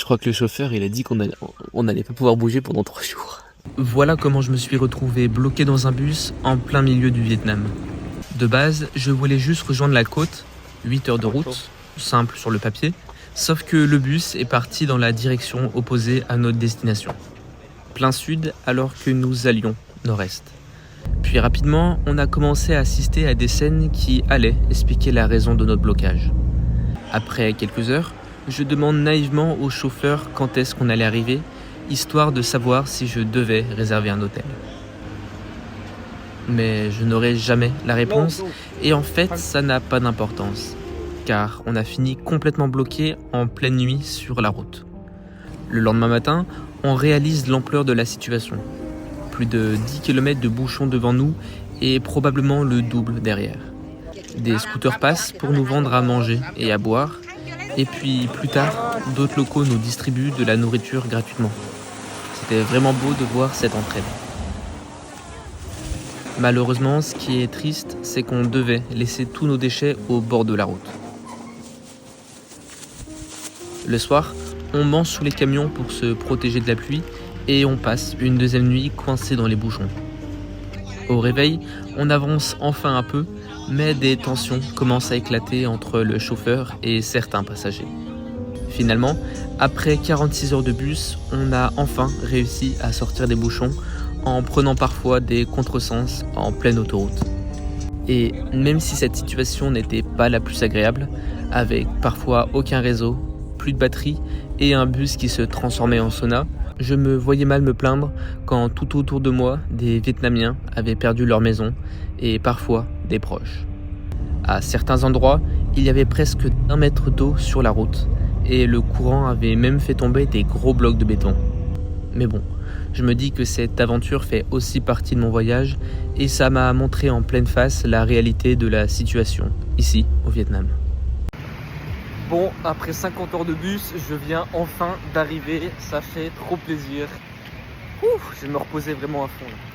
crois que le chauffeur il a dit on n'allait pas pouvoir bouger pendant 3 jours. Voilà comment je me suis retrouvé bloqué dans un bus en plein milieu du Vietnam. De base, je voulais juste rejoindre la côte, 8 heures de route, simple sur le papier, sauf que le bus est parti dans la direction opposée à notre destination. Plein sud alors que nous allions nord-est. Puis rapidement, on a commencé à assister à des scènes qui allaient expliquer la raison de notre blocage. Après quelques heures, je demande naïvement au chauffeur quand est-ce qu'on allait arriver, histoire de savoir si je devais réserver un hôtel. Mais je n'aurai jamais la réponse, et en fait, ça n'a pas d'importance, car on a fini complètement bloqué en pleine nuit sur la route. Le lendemain matin, on réalise l'ampleur de la situation. Plus de 10 km de bouchons devant nous et probablement le double derrière. Des scooters passent pour nous vendre à manger et à boire, et puis plus tard, d'autres locaux nous distribuent de la nourriture gratuitement. C'était vraiment beau de voir cette entraide. Malheureusement, ce qui est triste, c'est qu'on devait laisser tous nos déchets au bord de la route. Le soir, on mange sous les camions pour se protéger de la pluie et on passe une deuxième nuit coincé dans les bouchons. Au réveil, on avance enfin un peu, mais des tensions commencent à éclater entre le chauffeur et certains passagers. Finalement, après 46 heures de bus, on a enfin réussi à sortir des bouchons en prenant parfois des contresens en pleine autoroute. Et même si cette situation n'était pas la plus agréable, avec parfois aucun réseau, plus de batterie et un bus qui se transformait en sauna, je me voyais mal me plaindre quand tout autour de moi, des Vietnamiens avaient perdu leur maison et parfois des proches. À certains endroits, il y avait presque 1 mètre d'eau sur la route et le courant avait même fait tomber des gros blocs de béton. Mais bon, je me dis que cette aventure fait aussi partie de mon voyage et ça m'a montré en pleine face la réalité de la situation ici au Vietnam. Bon, après 50 heures de bus, je viens enfin d'arriver, ça fait trop plaisir. Je vais me reposer vraiment à fond là.